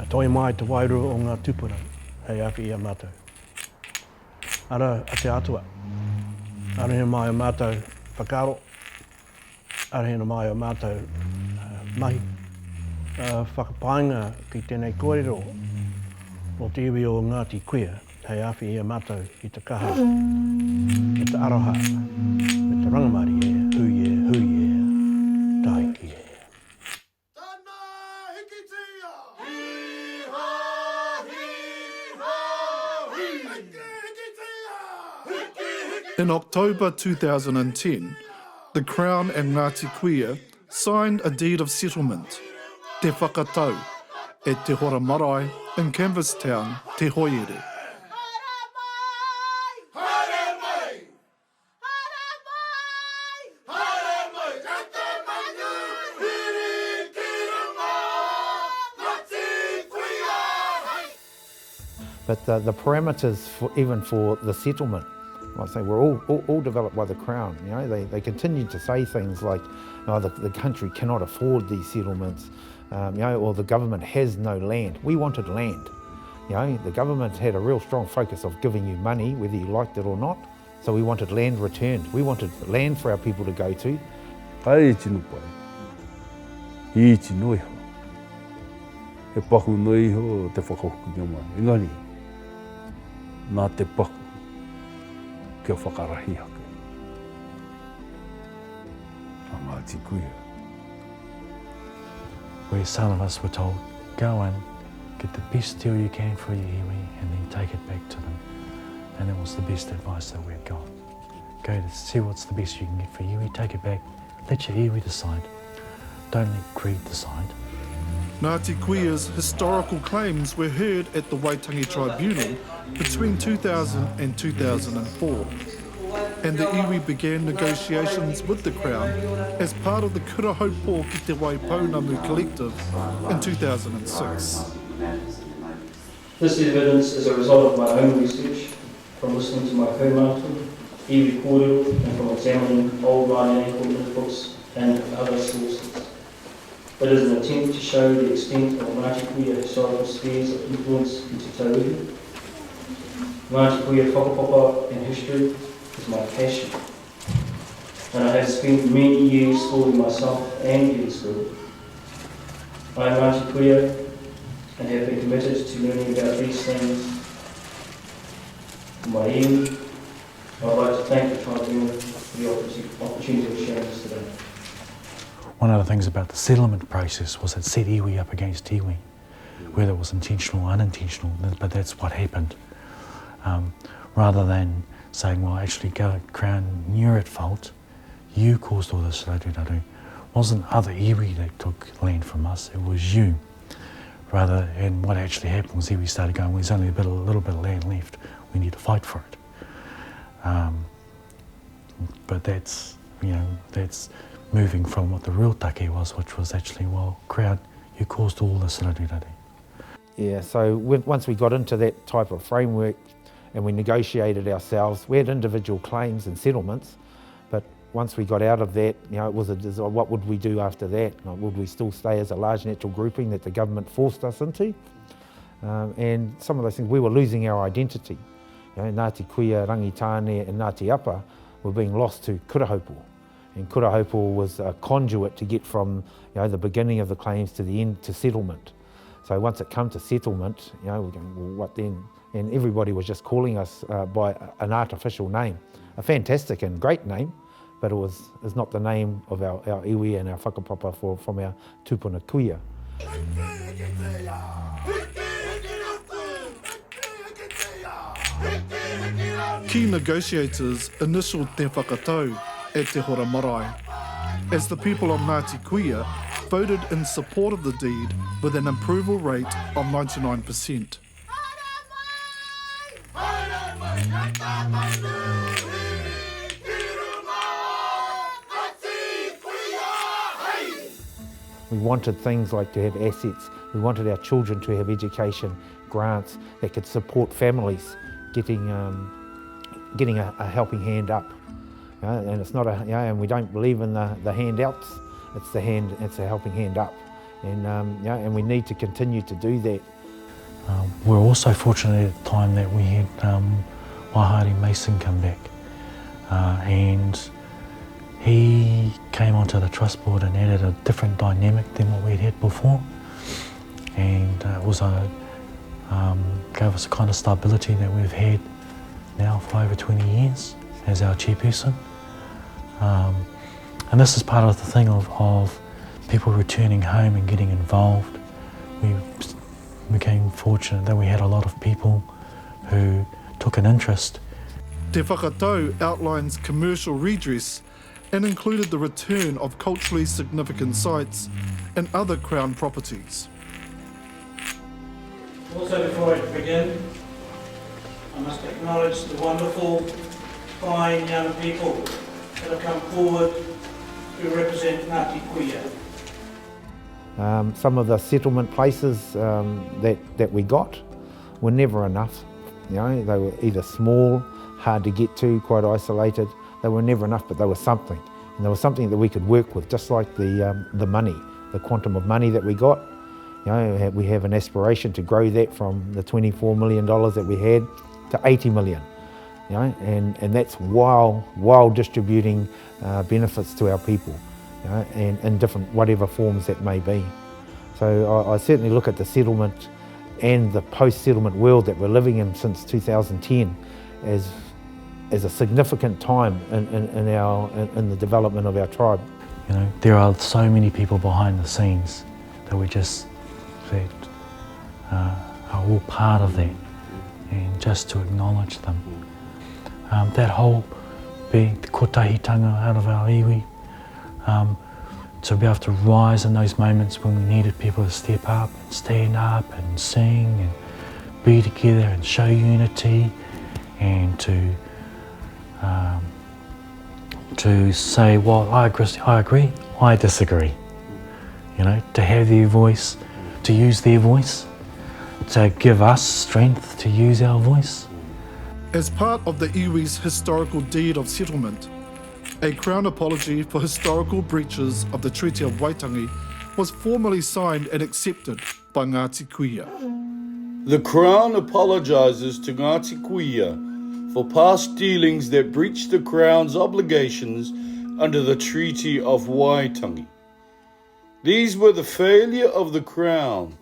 Toi mai te wairua o ngā tupuna, hei awhi ia mātou. Ara, a te atua. Arahina mai o mātou whakaro. Arahina mai o mātou mahi. Whakapainga ki tēnei kōrero o te iwi o Ngāti Kuia, hei awhi ia mātou i te kaha, i te aroha, me te rangamari e, hu e, taiki e. In October 2010, the Crown and Ngāti Kuia signed a deed of settlement, Te Whakatau, at Te Hora Marae in Canvastown, Te Hoiere. But the parameters, even for the settlement, I say were all developed by the Crown. You know, they continued to say things like, "No, the country cannot afford these settlements," you know, or the government has no land. We wanted land. You know, the government had a real strong focus of giving you money, whether you liked it or not. So we wanted land returned. We wanted land for our people to go to. Kai e tinu pai. I tinu iho. He paku noi iho te whakahuku ngā mai. Engari, nā te paku. Kia whakarahi hake. A Ngāti Kuia. Where some of us were told, go and get the best deal you can for your iwi and then take it back to them. And that was the best advice that we'd got. Go to see what's the best you can get for your iwi, take it back, let your iwi decide. Don't let greed decide. Ngāti Kuia's historical claims were heard at the Waitangi Tribunal between 2000 and 2004, and the iwi began negotiations with the Crown as part of the Kura Haupō ki te Waipounamu Collective in 2006. This evidence is a result of my own research, from listening to my kaumātua, iwi kōrero, and from examining old Rānei Coordinate books and other sources. It is an attempt to show the extent of Ngāti Kuia historical spheres of influence in Te Tauihu. Ngāti Kuia whakapapa and history is my passion, and I have spent many years schooling myself and getting schooled. I am Ngāti Kuia and have been committed to learning about these things. For my iwi, I would like to thank the Tribunal for the opportunity of sharing this today. One of the things about the settlement process was it set iwi up against iwi, whether it was intentional or unintentional, but that's what happened. Rather than saying, well, actually, Crown, you're at fault, you caused all this radu-radu. It wasn't other iwi that took land from us, it was you. And what actually happened was iwi started going, well, there's only a little bit of land left, we need to fight for it. But that's, you know, that's moving from what the real take was, which was actually, well, Crown, you caused all this radu-radu. Yeah, so once we got into that type of framework and we negotiated ourselves, we had individual claims and settlements, but once we got out of that, you know, it was what would we do after that? Would we still stay as a large natural grouping that the government forced us into? And some of those things, we were losing our identity. You know, Ngāti Kuia, Rangitane and Ngāti Apa were being lost to Kura Haupō. And Kura Haupō was a conduit to get from, you know, the beginning of the claims to the end to settlement. So once it come to settlement, you know, we're going, well, what then? And everybody was just calling us by an artificial name, a fantastic and great name, but it's not the name of our iwi and our whakapapa from our tupuna kuia. Key negotiators initialled Te Whakatau at Te Hora Marae, as the people of Ngāti Kuia voted in support of the deed with an approval rate of 99%. We wanted things like to have assets. We wanted our children to have education, grants that could support families getting a helping hand up. And it's not and we don't believe in the handouts. It's a helping hand up, and and we need to continue to do that. We're also fortunate at the time that we had Wahari Mason come back, and he came onto the trust board and added a different dynamic than what we'd had before, and it was gave us a kind of stability that we've had now for over 20 years as our chairperson. And this is part of the thing of people returning home and getting involved. We became fortunate that we had a lot of people who took an interest. Te Whakatau outlines commercial redress and included the return of culturally significant sites and other Crown properties. Also, before I begin, I must acknowledge the wonderful, fine young people that have come forward to represent Ngāti Kuia. Some of the settlement places that we got were never enough. You know, they were either small, hard to get to, quite isolated. They were never enough, but they were something. And they were something that we could work with, just like the money, the quantum of money that we got. You know, we have an aspiration to grow that from the $24 million that we had to 80 million. You know, and that's while distributing benefits to our people, you know, and in different, whatever forms that may be. So I certainly look at the settlement and the post-settlement world that we're living in since 2010 as a significant time in the development of our tribe. You know, there are so many people behind the scenes that are all part of that, and just to acknowledge them. That whole being the kotahitanga out of our iwi, to be able to rise in those moments when we needed people to step up and stand up and sing and be together and show unity, and to say, well, I agree, I disagree. You know, to have their voice, to use their voice, to give us strength to use our voice. As part of the iwi's historical deed of settlement, a Crown apology for historical breaches of the Treaty of Waitangi was formally signed and accepted by Ngāti Kuia. The Crown apologises to Ngāti Kuia for past dealings that breached the Crown's obligations under the Treaty of Waitangi. These were the failure of the Crown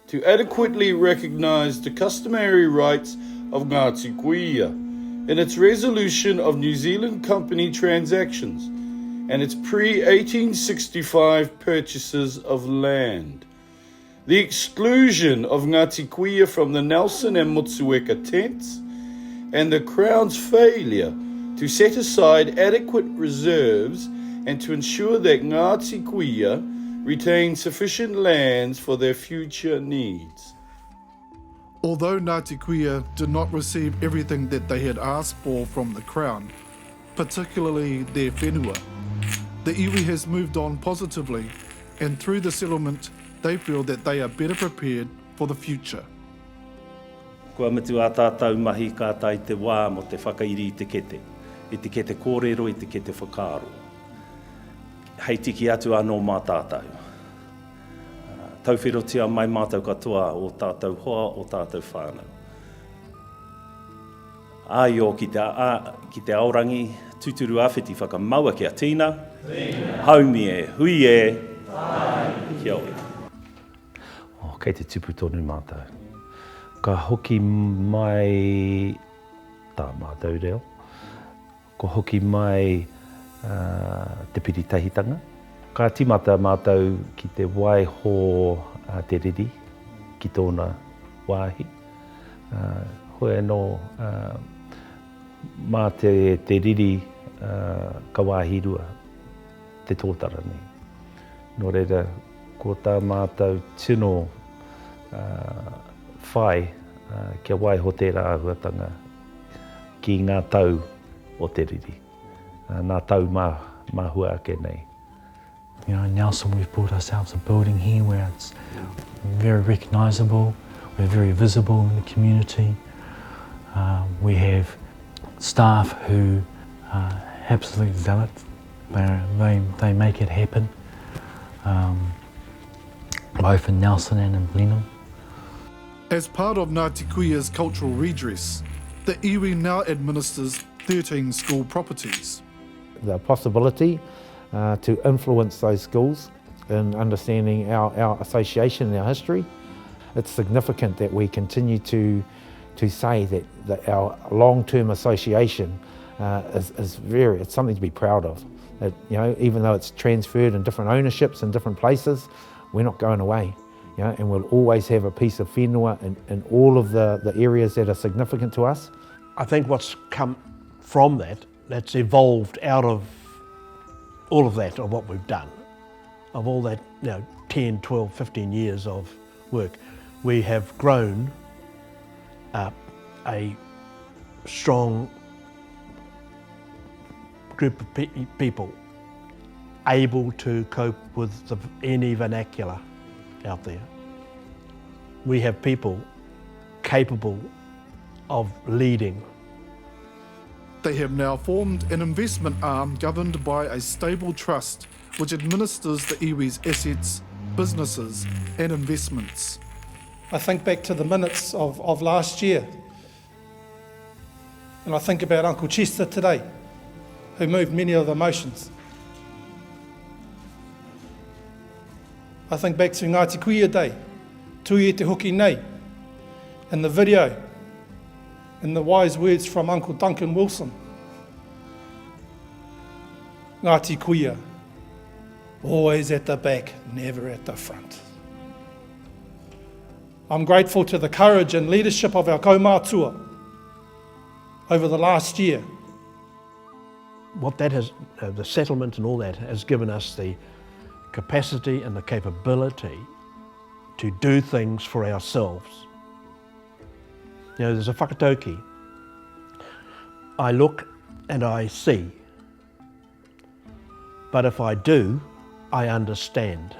to adequately recognise the customary rights of Ngāti Kuia in its resolution of New Zealand company transactions and its pre-1865 purchases of land. The exclusion of Ngāti Kuia from the Nelson and Motueka tents, and the Crown's failure to set aside adequate reserves and to ensure that Ngāti Kuia retain sufficient lands for their future needs. Although Ngāti Kuia did not receive everything that they had asked for from the Crown, particularly their whenua, the iwi has moved on positively, and through the settlement they feel that they are better prepared for the future. Kua mitu a tātou mahi kātai te wā mo te whakairi i te kete kōrero, i te kete whakaaro. Hei tiki atu anō mā tātou. Tauwhirotia mai mātou katoa o tātou hoa, o tātou whānau. Ai o ki te aorangi, tuturu awhiti whakamaua kia tīna. Haumi e, hui e, kia oi. Kei te tupu tonu mātou. Ka hoki mai tā mātou reo. Ko hoki mai te piritahitanga. Ka timata mātou ki te waiho te riri, ki tōna wāhi. Hoi anō mā te riri ka wāhirua, te tōtara nei. Nō reira, ko tā mātou tino whai kia waiho tērā ahuatanga ki ngā tau o te riri. Nā tau mahua ake nei. You know, in Nelson we've built ourselves a building here where it's very recognisable, we're very visible in the community. We have staff who are absolute zealots. They make it happen, both in Nelson and in Blenheim. As part of Ngāti Kuia's cultural redress, the iwi now administers 13 school properties. The possibility to influence those schools in understanding our association and our history. It's significant that we continue to say that our long-term association it's something to be proud of. That, you know, even though it's transferred in different ownerships in different places, we're not going away. You know, and we'll always have a piece of whenua in all of the areas that are significant to us. I think what's come from that's evolved out of all of that, of what we've done, of all that, 10, 12, 15 years of work, we have grown a strong group of people able to cope with any vernacular out there. We have people capable of leading. They have now formed an investment arm governed by a stable trust which administers the iwi's assets, businesses and investments. I think back to the minutes of last year, and I think about Uncle Chester today, who moved many of the motions. I think back to Ngāti Kuia Day, Tui e te hoki nei, and the video, and the wise words from Uncle Duncan Wilson. Ngāti Kuia, always at the back, never at the front. I'm grateful to the courage and leadership of our kaumātua over the last year. What that has, the settlement and all that, has given us the capacity and the capability to do things for ourselves. There's a whakatauki. I look and I see, but if I do, I understand.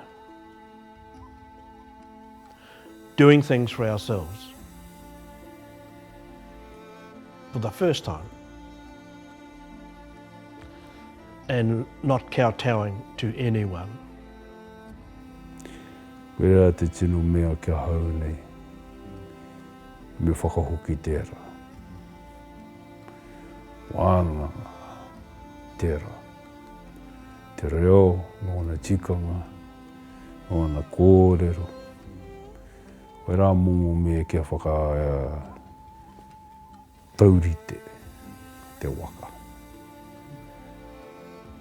Doing things for ourselves for the first time and not kowtowing to anyone. Wera te tino mea kia hau nei, me whakahoki tērā. Wānanga tērā. Te reo, ngōna tikanga, ngōna kōrero. Wera momo mea kia taurite te waka.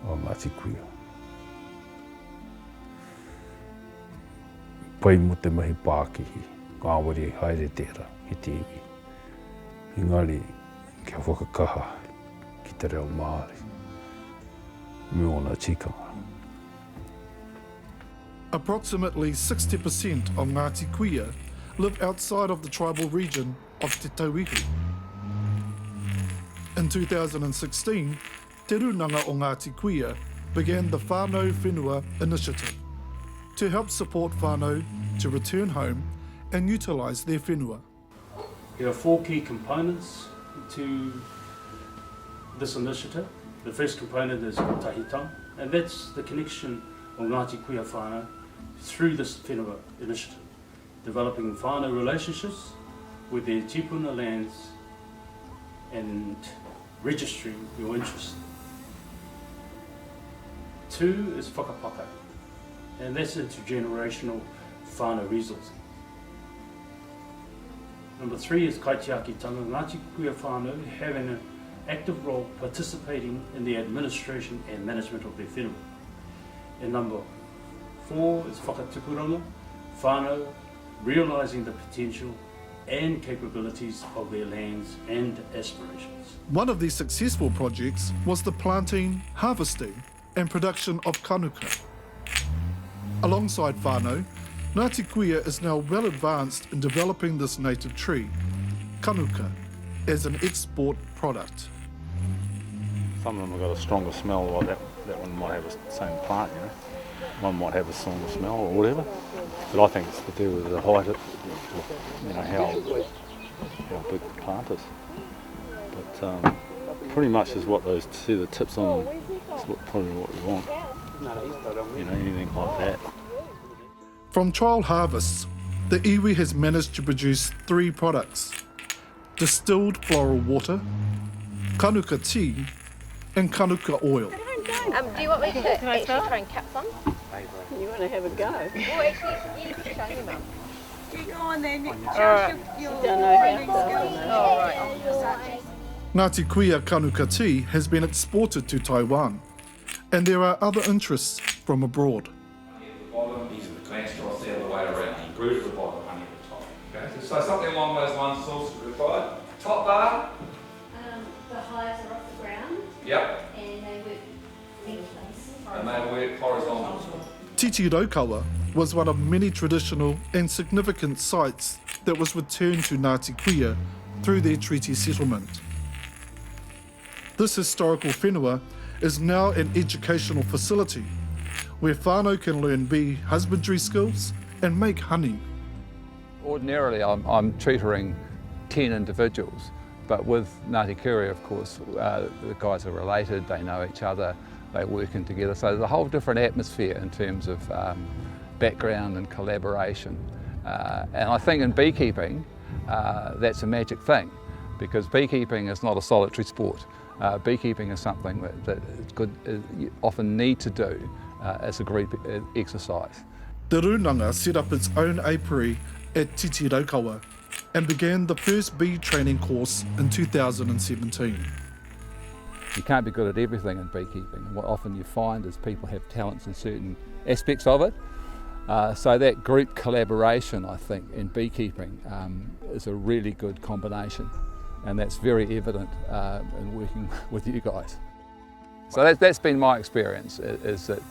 O Ngāti Kuia. Pai mo te mahi Pākihi, kāwari haere tērā ki te iwi. Engari, kia whakakaha ki te reo Māori. Me ona tikanga. Approximately 60% of Ngāti Kuia live outside of the tribal region of Te Tauihu. In 2016, Te Runanga o Ngāti Kuia began the Whānau Whenua Initiative to help support whānau to return home and utilise their whenua. There are 4 key components to this initiative. The first component is tahitanga, and that's the connection of Ngāti Kuia whānau through this whenua initiative, developing whānau relationships with their tipuna lands and registering your interest. 2 is whakapaka, and that's intergenerational whānau resourcing. Number 3 is kaitiakitanga, Ngāti Kuia whānau having an active role participating in the administration and management of their whenua. And number 4 is whakatupuranga, whānau realising the potential and capabilities of their lands and aspirations. One of these successful projects was the planting, harvesting and production of kanuka. Alongside whānau, Ngāti Kuia is now well advanced in developing this native tree, kanuka, as an export product. Some of them have got a stronger smell, like that one might have the same plant, you know. One might have a stronger smell or whatever. But I think it's to do with the height of, how big the plant is. But pretty much is what those, see the tips on them, is probably what we want. Anything like that. From trial harvests, the iwi has managed to produce 3 products: distilled floral water, kanuka tea, and kanuka oil. Do you want me to actually try and cap some? You want to have a go? Well, actually, you can show you, Mum. You go on then. Alright. Don't know how. Oh, right. Ngāti Kuia kanuka tea has been exported to Taiwan, and there are other interests from abroad. Bottom, these are the glands across the other way around. You groove the bottom, honey at the top. Okay, so something along those lines is also required. Top bar. The hives are off the ground. Yep. And they work lengthways. And they work horizontal. Titi Raukawa was one of many traditional and significant sites that was returned to Ngāti Kuia through their treaty settlement. This historical whenua is now an educational facility where whānau can learn bee husbandry skills and make honey. Ordinarily I'm tutoring 10 individuals, but with Ngāti Kuia, of course, the guys are related, they know each other, they're working together, so there's a whole different atmosphere in terms of background and collaboration. And I think in beekeeping, that's a magic thing, because beekeeping is not a solitary sport. Beekeeping is something that you often need to do as a group exercise. The Runanga set up its own apiary at Titi Raukawa and began the first bee training course in 2017. You can't be good at everything in beekeeping. What often you find is people have talents in certain aspects of it. So that group collaboration, I think, in beekeeping is a really good combination, and that's very evident in working with you guys. So that's been my experience, is that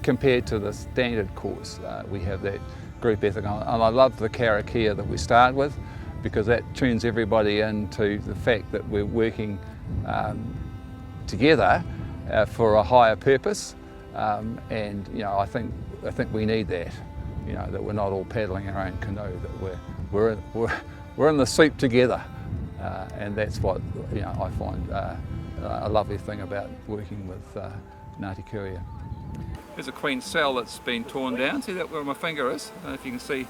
compared to the standard course, we have that group ethic, and I love the karakia that we start with, because that tunes everybody into the fact that we're working together for a higher purpose, and I think we need that. That we're not all paddling our own canoe, that we're in the soup together, and that's what I find a lovely thing about working with Ngāti Kuia. There's a queen cell that's been torn down. See that where my finger is? I don't know if you can see.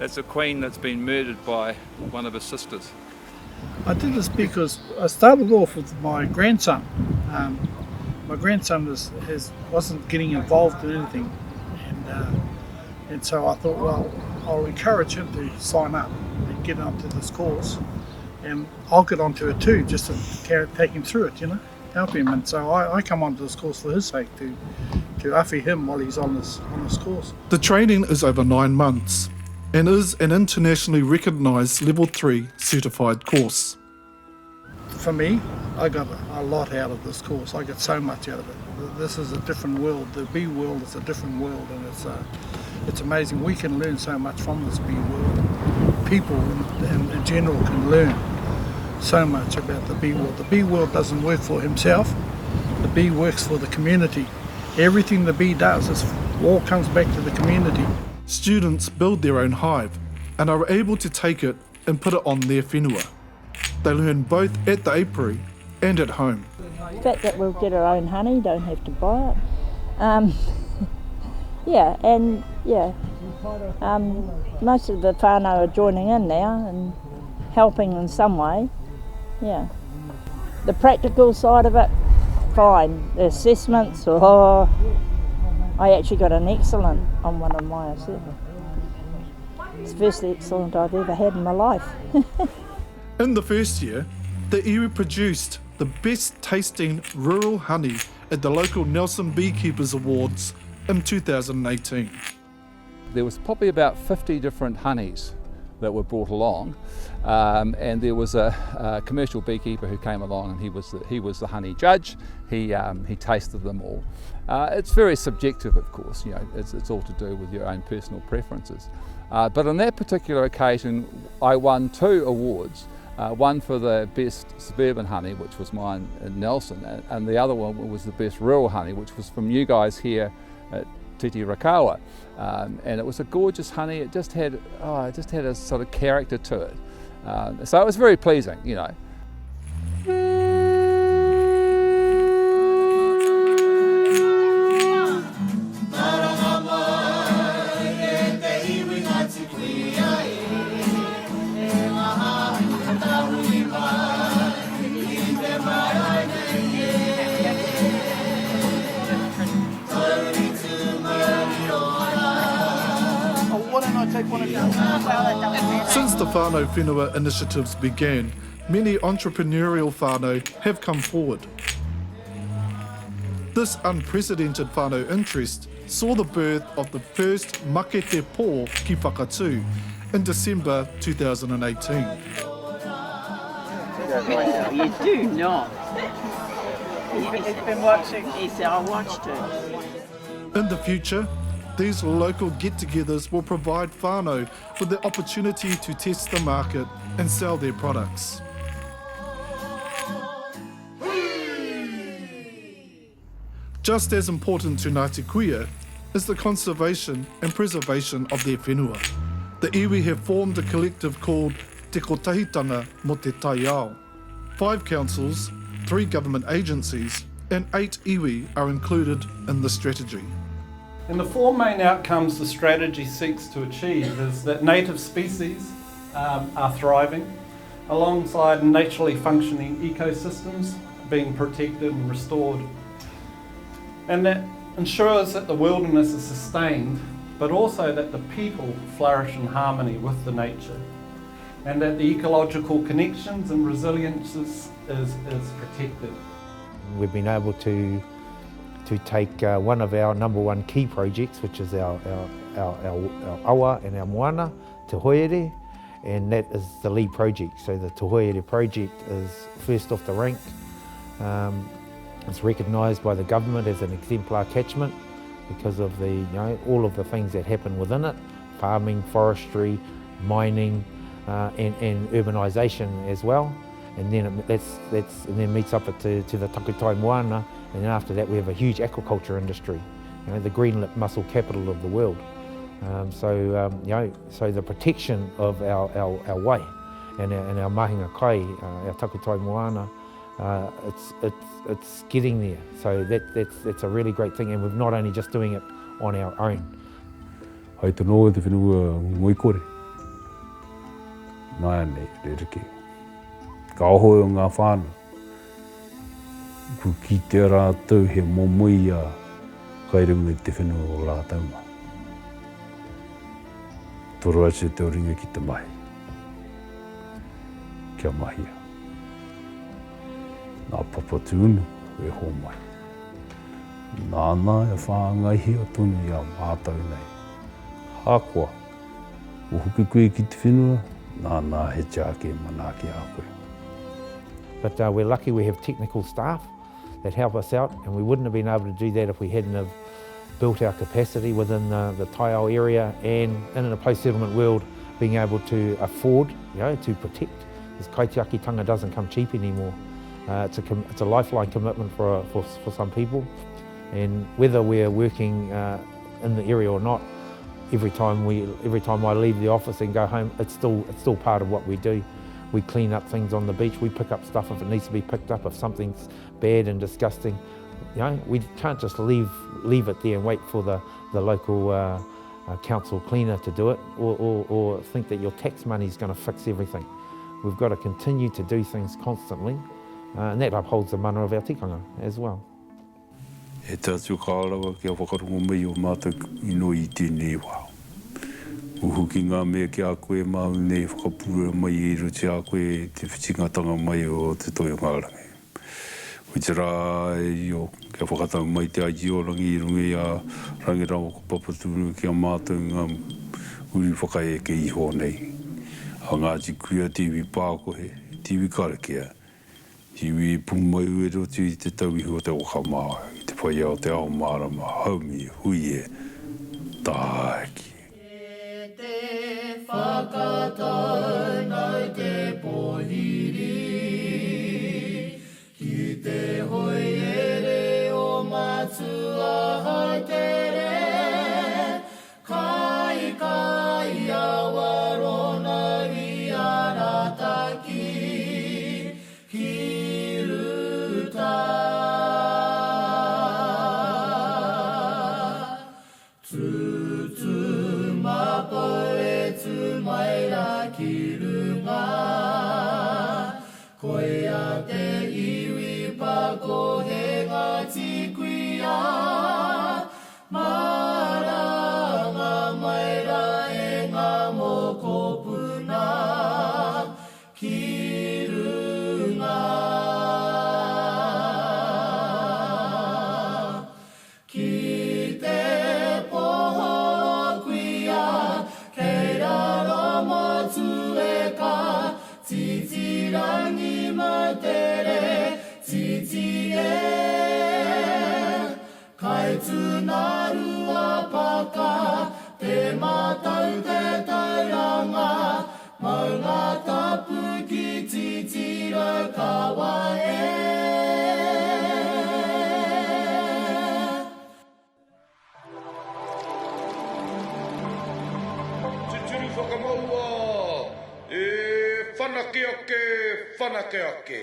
That's a queen that's been murdered by one of her sisters. I did this because I started off with my grandson. My grandson wasn't getting involved in anything, and so I thought, well, I'll encourage him to sign up and get onto this course, and I'll get onto it too, just to take him through it, help him. And so I come onto this course for his sake, to awhi him while he's on this course. The training is over 9 months and is an internationally recognised Level 3 certified course. For me, I got a lot out of this course. I got so much out of it. This is a different world. The bee world is a different world, and it's amazing. We can learn so much from this bee world. People in general can learn so much about the bee world. The bee world doesn't work for himself. The bee works for the community. Everything the bee does all comes back to the community. Students build their own hive and are able to take it and put it on their whenua. They learn both at the apiary and at home. The fact that we'll get our own honey, don't have to buy it. Most of the whānau are joining in now and helping in some way. Yeah. The practical side of it, fine. The assessments, I actually got an excellent on one of my assessments. It's the first excellent I've ever had in my life. In the first year, the iwi produced the best tasting rural honey at the local Nelson Beekeepers Awards in 2018. There was probably about 50 different honeys that were brought along, and there was a commercial beekeeper who came along, and he was the honey judge. He tasted them all. It's very subjective, of course. It's all to do with your own personal preferences. But on that particular occasion, I won 2 awards. One for the best suburban honey, which was mine in Nelson, and the other one was the best rural honey, which was from you guys here at Titi Raukawa. And it was a gorgeous honey. It just had a sort of character to it. So it was very pleasing, Since the whānau whenua initiatives began, many entrepreneurial whānau have come forward. This unprecedented whānau interest saw the birth of the first Make Te Pō ki Whakatū in December 2018. You do not. He's been watching. He said, I watched it. In the future, these local get-togethers will provide whānau with the opportunity to test the market and sell their products. Just as important to Ngāti Kuia is the conservation and preservation of their whenua. The iwi have formed a collective called Te Kotahitanga Mo Te Taiao. 5 councils, 3 government agencies and 8 iwi are included in the strategy. And the 4 main outcomes the strategy seeks to achieve is that native species are thriving alongside naturally functioning ecosystems being protected and restored. And that ensures that the wilderness is sustained, but also that the people flourish in harmony with the nature, and that the ecological connections and resilience is protected. We've been able to take one of our number 1 key projects, which is our awa and our moana, Te Hoere, and that is the lead project. So the Te Hoere project is first off the rank. It's recognised by the government as an exemplar catchment because of the, all of the things that happen within it: farming, forestry, mining, and urbanisation as well. And then that meets up to the Takutai Moana, and then after that we have a huge aquaculture industry, the green mussel capital of the world. So the protection of our wai and our mahinga kai, our Takutai Moana, it's getting there. So that's a really great thing, and we're not only just doing it on our own. Hai tono te whenua ngoi kore. Nā nei, re reke. Ka oho o ngā whānau. Ku ki te rātou he momoi a kairunga te whenua o rātou ma. Toro atu te oringa ki te mahi. Kia mahia. Nā papa tūnu e ho mai. Nāna e whāngaihi o tonu i a mātou nei. Hākua, o huki koe ki te whenua, nāna he jāke mana ki a koe. But we're lucky we have technical staff that help us out, and we wouldn't have been able to do that if we hadn't have built our capacity within the Taiao area, and in a post-settlement world being able to afford, to protect. This kaitiakitanga doesn't come cheap anymore. It's a lifeline commitment for some people, and whether we're working in the area or not, every time I leave the office and go home, it's still part of what we do. We clean up things on the beach, we pick up stuff if it needs to be picked up, if something's bad and disgusting. We can't just leave it there and wait for the local council cleaner to do it, or think that your tax money is going to fix everything. We've got to continue to do things constantly, and that upholds the mana of our tikanga as well. E tātou kārawa kia whakarunga mai o mātou ino i tēnei wā. Uhu ki ngā mea ki a koe mau nei whakapura mai e ruti a koe te whitingatanga mai o te toi o ngārangi. Ui te rā e o kia whakatanga mai te aji o rangi i rungi a rangi rau ko papaturu ki a mātou ngā uri whakae ke iho nei. A Ngāti Kuia tiwi pākohe, tiwi karakia. Tiwi pumai ue rotu i te tauiho te okamaa, i te pai au te ao marama, haumi, hui e, tāki. Whakatau nau te pohiri, ki te hoiere o matua hai tere, kai awarona i arataki, ki ruta. Tutu mapo e tu mai ra ki runga, koe a te iwi pako he Ngāti Kuia, maranga mai ra e rangi mo te re titi e. Kai tuna rua paka, te matau te tauranga, maunga tapu ki titiro kawa e. Titiri whakamaua, e whanake ake.